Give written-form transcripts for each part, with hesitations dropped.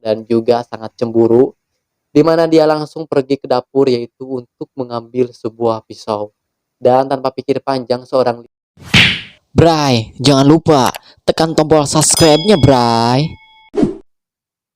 dan juga sangat cemburu, di mana dia langsung pergi ke dapur yaitu untuk mengambil sebuah pisau. Dan tanpa pikir panjang seorang Bray, jangan lupa tekan tombol subscribe-nya, Bray.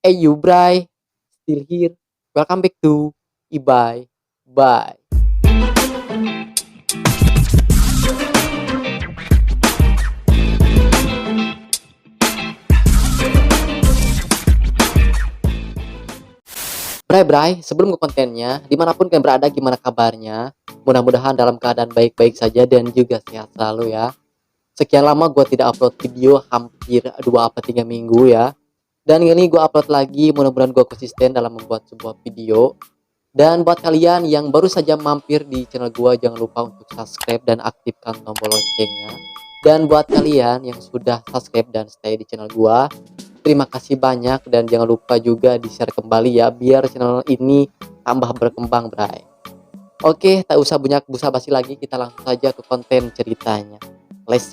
Hey you Bray, still here. Welcome back to Ibai. Bye. Bray, sebelum ke kontennya, dimanapun kalian berada, gimana kabarnya? Mudah-mudahan dalam keadaan baik-baik saja dan juga sehat selalu ya. Sekian lama gue tidak upload video, hampir 2 apa 3 minggu ya. Dan ini gue upload lagi, mudah-mudahan gue konsisten dalam membuat sebuah video. Dan buat kalian yang baru saja mampir di channel gue, jangan lupa untuk subscribe dan aktifkan tombol loncengnya. Dan buat kalian yang sudah subscribe dan stay di channel gue, terima kasih banyak dan jangan lupa juga di share kembali ya, biar channel ini tambah berkembang, Bray. Oke, tak usah banyak basa-basi lagi, kita langsung saja ke konten ceritanya. Let's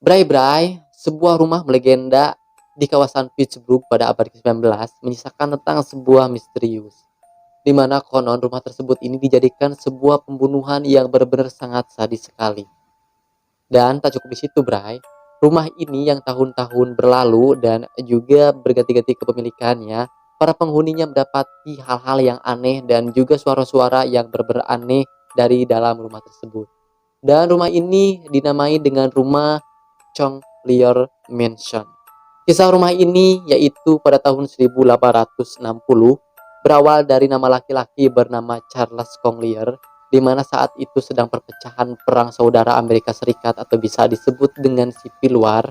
Bray. Bray, sebuah rumah melegenda di kawasan Pittsburgh pada abad ke-19 menyisakan tentang sebuah misterius, di mana konon rumah tersebut ini dijadikan sebuah pembunuhan yang benar-benar sangat sadis sekali. Dan tak cukup di situ, Bray. Rumah ini yang tahun-tahun berlalu dan juga berganti-ganti kepemilikannya, para penghuninya mendapati hal-hal yang aneh dan juga suara-suara yang benar-benar aneh dari dalam rumah tersebut. Dan rumah ini dinamai dengan rumah Chong Lior Mansion. Kisah rumah ini yaitu pada tahun 1860 berawal dari nama laki-laki bernama Charles Collier, di mana saat itu sedang perpecahan perang saudara Amerika Serikat atau bisa disebut dengan Civil War,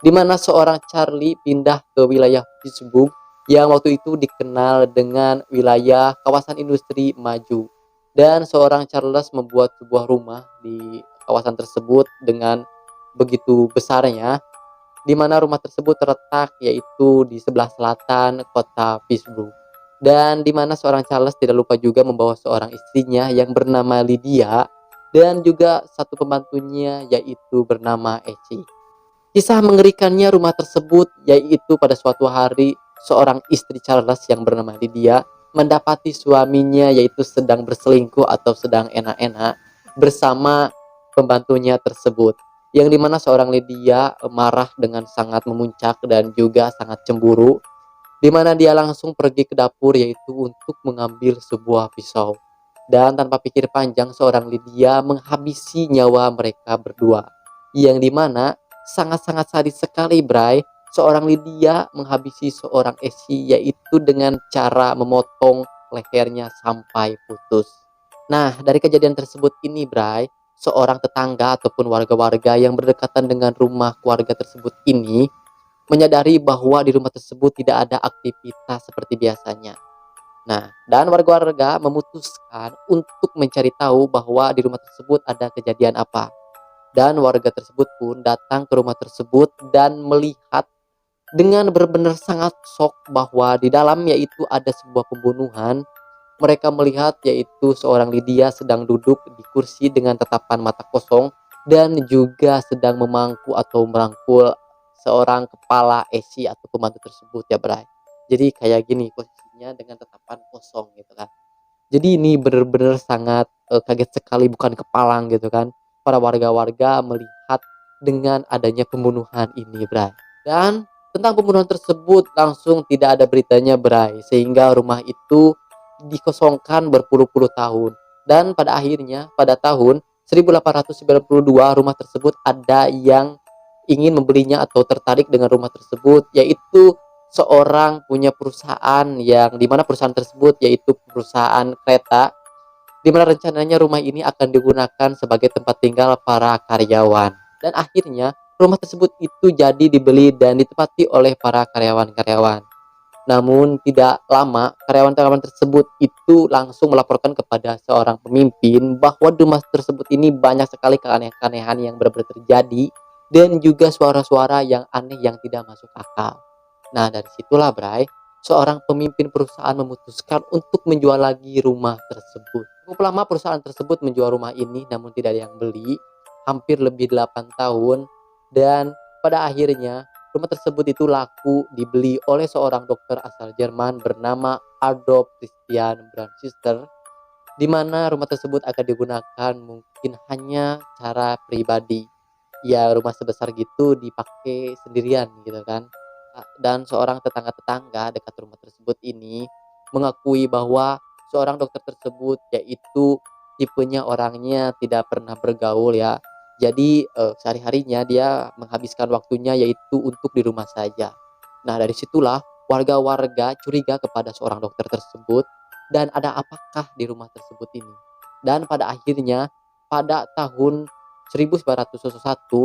di mana seorang Charlie pindah ke wilayah Pittsburgh yang waktu itu dikenal dengan wilayah kawasan industri maju. Dan seorang Charles membuat sebuah rumah di kawasan tersebut dengan begitu besarnya, di mana rumah tersebut terletak yaitu di sebelah selatan kota Pittsburgh. Dan di mana seorang Charles tidak lupa juga membawa seorang istrinya yang bernama Lydia dan juga satu pembantunya yaitu bernama Eci. Kisah mengerikannya rumah tersebut yaitu pada suatu hari seorang istri Charles yang bernama Lydia mendapati suaminya yaitu sedang berselingkuh atau sedang enak-enak bersama pembantunya tersebut, yang dimana seorang Lydia marah dengan sangat memuncak dan juga sangat cemburu, di mana dia langsung pergi ke dapur yaitu untuk mengambil sebuah pisau. Dan tanpa pikir panjang seorang Lydia menghabisi nyawa mereka berdua, yang dimana sangat-sangat sadis sekali, Bray. Seorang Lydia menghabisi seorang Esi yaitu dengan cara memotong lehernya sampai putus. Nah, dari kejadian tersebut ini, Bray, seorang tetangga ataupun warga-warga yang berdekatan dengan rumah keluarga tersebut ini menyadari bahwa di rumah tersebut tidak ada aktivitas seperti biasanya. Nah, dan warga-warga memutuskan untuk mencari tahu bahwa di rumah tersebut ada kejadian apa. Dan warga tersebut pun datang ke rumah tersebut dan melihat dengan benar-benar sangat shock bahwa di dalamnya itu ada sebuah pembunuhan. Mereka melihat yaitu seorang Lydia sedang duduk di kursi dengan tatapan mata kosong dan juga sedang memangku atau merangkul seorang kepala Esi atau pembantu tersebut ya, Bray. Jadi kayak gini posisinya dengan tatapan kosong gitu kan. Jadi ini benar-benar sangat kaget sekali, bukan kepalang gitu kan. Para warga-warga melihat dengan adanya pembunuhan ini, Bray. Dan tentang pembunuhan tersebut langsung tidak ada beritanya, Bray, sehingga rumah itu dikosongkan berpuluh-puluh tahun. Dan pada akhirnya pada tahun 1892 rumah tersebut ada yang ingin membelinya atau tertarik dengan rumah tersebut, yaitu seorang punya perusahaan yang dimana perusahaan tersebut yaitu perusahaan kereta, dimana rencananya rumah ini akan digunakan sebagai tempat tinggal para karyawan. Dan akhirnya rumah tersebut itu jadi dibeli dan ditempati oleh para karyawan-karyawan. Namun tidak lama karyawan-karyawan tersebut itu langsung melaporkan kepada seorang pemimpin bahwa di rumah tersebut ini banyak sekali keanehan-keanehan yang benar-benar terjadi dan juga suara-suara yang aneh yang tidak masuk akal. Nah, dari situlah, Bray, seorang pemimpin perusahaan memutuskan untuk menjual lagi rumah tersebut. Cukup lama perusahaan tersebut menjual rumah ini namun tidak ada yang beli, hampir lebih 8 tahun, dan pada akhirnya rumah tersebut itu laku dibeli oleh seorang dokter asal Jerman bernama Adolf Christian Brandsister, di mana rumah tersebut akan digunakan mungkin hanya cara pribadi. Ya rumah sebesar gitu dipakai sendirian gitu kan. Dan seorang tetangga-tetangga dekat rumah tersebut ini mengakui bahwa seorang dokter tersebut yaitu tipenya orangnya tidak pernah bergaul ya. Jadi sehari-harinya dia menghabiskan waktunya yaitu untuk di rumah saja. Nah dari situlah warga-warga curiga kepada seorang dokter tersebut dan ada apakah di rumah tersebut ini. Dan pada akhirnya pada tahun 1901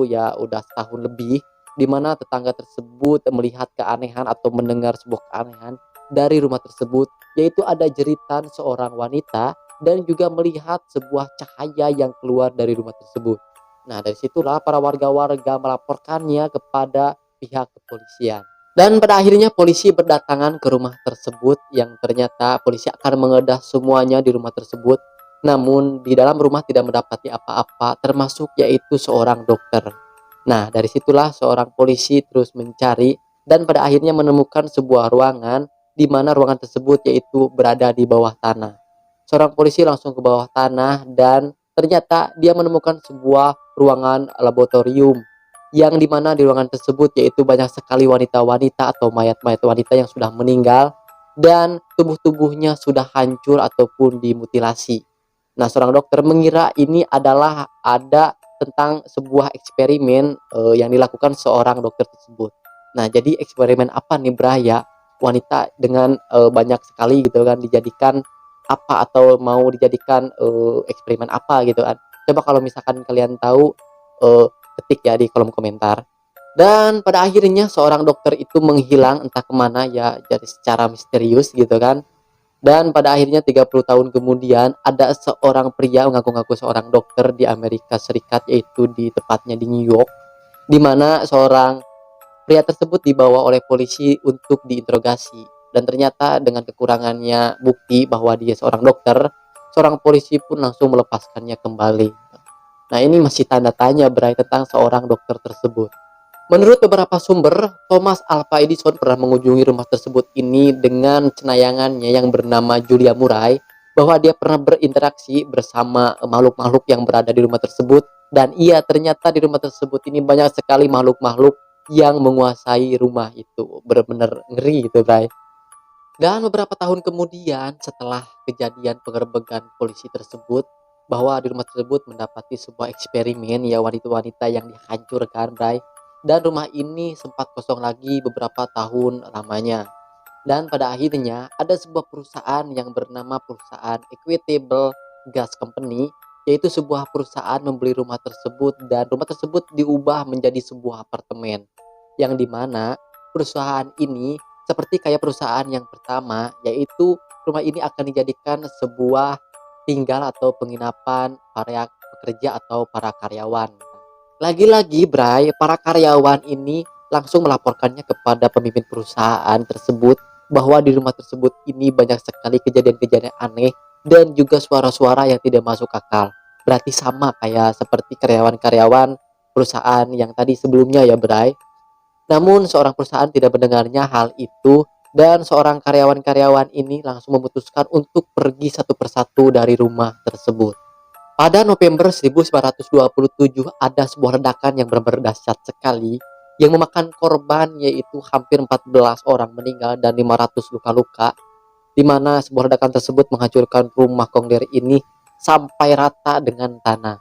ya udah setahun lebih di mana tetangga tersebut melihat keanehan atau mendengar sebuah keanehan dari rumah tersebut, yaitu ada jeritan seorang wanita dan juga melihat sebuah cahaya yang keluar dari rumah tersebut. Nah dari situlah para warga-warga melaporkannya kepada pihak kepolisian. Dan pada akhirnya polisi berdatangan ke rumah tersebut yang ternyata polisi akan mengedah semuanya di rumah tersebut. Namun di dalam rumah tidak mendapati apa-apa termasuk yaitu seorang dokter. Nah dari situlah seorang polisi terus mencari dan pada akhirnya menemukan sebuah ruangan di mana ruangan tersebut yaitu berada di bawah tanah. Seorang polisi langsung ke bawah tanah dan ternyata dia menemukan sebuah ruangan laboratorium yang dimana di ruangan tersebut yaitu banyak sekali wanita-wanita atau mayat-mayat wanita yang sudah meninggal dan tubuh-tubuhnya sudah hancur ataupun dimutilasi. Nah, seorang dokter mengira ini adalah ada tentang sebuah eksperimen yang dilakukan seorang dokter tersebut. Nah, jadi eksperimen apa nih Braya? Wanita dengan banyak sekali gitu kan dijadikan apa atau mau dijadikan eksperimen apa gitu kan. Coba kalau misalkan kalian tahu eh, ketik ya di kolom komentar. Dan pada akhirnya seorang dokter itu menghilang entah kemana ya jadi secara misterius gitu kan. Dan pada akhirnya 30 tahun kemudian ada seorang pria mengaku-ngaku seorang dokter di Amerika Serikat yaitu di tepatnya di New York, di mana seorang pria tersebut dibawa oleh polisi untuk diinterogasi dan ternyata dengan kekurangannya bukti bahwa dia seorang dokter, seorang polisi pun langsung melepaskannya kembali. Nah, ini masih tanda tanya Bray tentang seorang dokter tersebut. Menurut beberapa sumber, Thomas Alva Edison pernah mengunjungi rumah tersebut ini dengan cenayangannya yang bernama Julia Murray, bahwa dia pernah berinteraksi bersama makhluk-makhluk yang berada di rumah tersebut dan iya ternyata di rumah tersebut ini banyak sekali makhluk-makhluk yang menguasai rumah itu. Benar-benar ngeri gitu, Bray. Dan beberapa tahun kemudian setelah kejadian penggerbegan polisi tersebut, bahwa di rumah tersebut mendapati sebuah eksperimen ya wanita-wanita yang dihancurkan, Bray. Dan rumah ini sempat kosong lagi beberapa tahun lamanya. Dan pada akhirnya ada sebuah perusahaan yang bernama perusahaan Equitable Gas Company, yaitu sebuah perusahaan membeli rumah tersebut dan rumah tersebut diubah menjadi sebuah apartemen. Yang dimana perusahaan ini seperti kayak perusahaan yang pertama, yaitu rumah ini akan dijadikan sebuah tinggal atau penginapan para pekerja atau para karyawan. Lagi-lagi Bray, para karyawan ini langsung melaporkannya kepada pemimpin perusahaan tersebut bahwa di rumah tersebut ini banyak sekali kejadian-kejadian aneh dan juga suara-suara yang tidak masuk akal. Berarti sama kayak seperti karyawan-karyawan perusahaan yang tadi sebelumnya ya Bray. Namun seorang perusahaan tidak mendengarnya hal itu dan seorang karyawan-karyawan ini langsung memutuskan untuk pergi satu persatu dari rumah tersebut. Pada November 1927 ada sebuah ledakan yang benar-benar dahsyat sekali yang memakan korban yaitu hampir 14 orang meninggal dan 500 luka-luka, di mana sebuah ledakan tersebut menghancurkan rumah kongler ini sampai rata dengan tanah.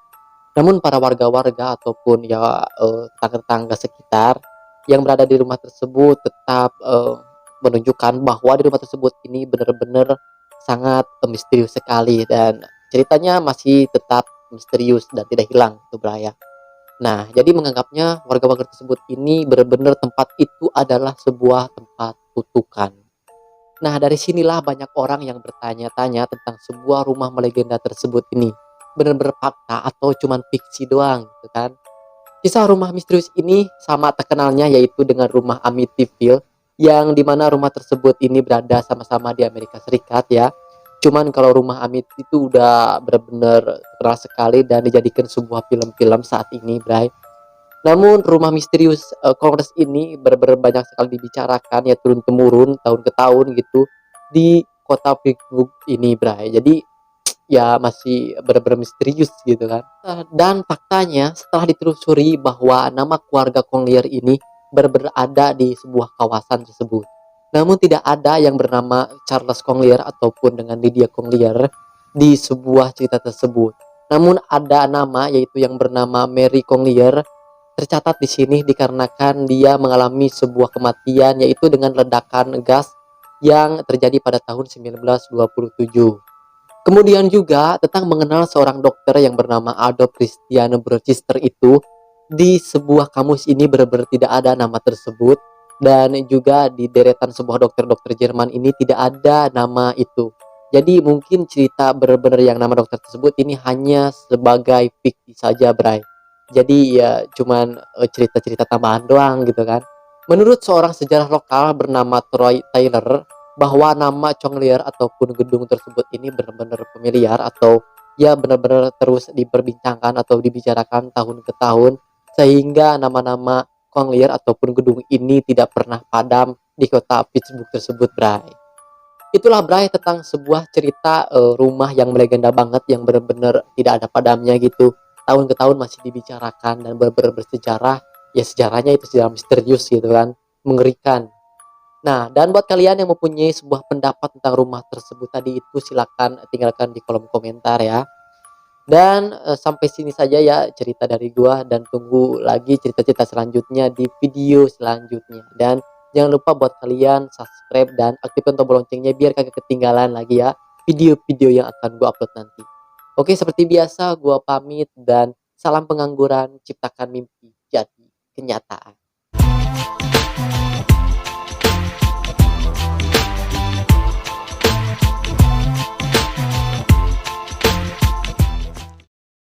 Namun para warga-warga ataupun ya tetangga-tetangga sekitar yang berada di rumah tersebut tetap menunjukkan bahwa di rumah tersebut ini benar-benar sangat misterius sekali dan ceritanya masih tetap misterius dan tidak hilang itu Braya. Nah, jadi menganggapnya warga-warga tersebut ini benar-benar tempat itu adalah sebuah tempat kutukan. Nah, dari sinilah banyak orang yang bertanya-tanya tentang sebuah rumah melegenda tersebut ini. Benar-benar fakta atau cuman fiksi doang gitu kan. Kisah rumah misterius ini sama terkenalnya yaitu dengan rumah Amityville yang dimana rumah tersebut ini berada sama-sama di Amerika Serikat ya. Cuman kalau rumah Amit itu udah benar-benar terkenal sekali dan dijadikan sebuah film-film saat ini, Bray. Namun rumah misterius Kongres ini benar-benar banyak sekali dibicarakan ya turun temurun tahun ke tahun gitu di kota Pittsburgh ini, Bray. Jadi ya masih benar-benar misterius gitu kan. Dan faktanya setelah ditelusuri bahwa nama keluarga Collier ini berada di sebuah kawasan tersebut. Namun tidak ada yang bernama Charles Collier ataupun dengan Lydia Collier di sebuah cerita tersebut. Namun ada nama yaitu yang bernama Mary Collier tercatat di sini dikarenakan dia mengalami sebuah kematian yaitu dengan ledakan gas yang terjadi pada tahun 1927. Kemudian juga tentang mengenal seorang dokter yang bernama Adolf Christian Brewster itu di sebuah kamus ini benar-benar tidak ada nama tersebut dan juga di deretan sebuah dokter-dokter Jerman ini tidak ada nama itu. Jadi mungkin cerita benar-benar yang nama dokter tersebut ini hanya sebagai fiksi saja, Bray. Jadi ya cuman cerita-cerita tambahan doang gitu kan. Menurut seorang sejarah lokal bernama Troy Taylor, bahwa nama Chonglier ataupun gedung tersebut ini benar-benar familiar atau ya benar-benar terus diperbincangkan atau dibicarakan tahun ke tahun sehingga nama-nama Chonglier ataupun gedung ini tidak pernah padam di kota Pittsburgh tersebut, Bray. Itulah, Bray, tentang sebuah cerita rumah yang melegenda banget yang benar-benar tidak ada padamnya gitu. Tahun ke tahun masih dibicarakan dan benar-benar bersejarah. Ya sejarahnya itu sejarah misterius gitu kan, mengerikan. Nah, dan buat kalian yang mempunyai sebuah pendapat tentang rumah tersebut tadi itu silakan tinggalkan di kolom komentar ya. Dan sampai sini saja ya cerita dari gua dan tunggu lagi cerita-cerita selanjutnya di video selanjutnya. Dan jangan lupa buat kalian subscribe dan aktifkan tombol loncengnya biar kagak ketinggalan lagi ya video-video yang akan gua upload nanti. Oke, seperti biasa gua pamit dan salam pengangguran, ciptakan mimpi jadi kenyataan.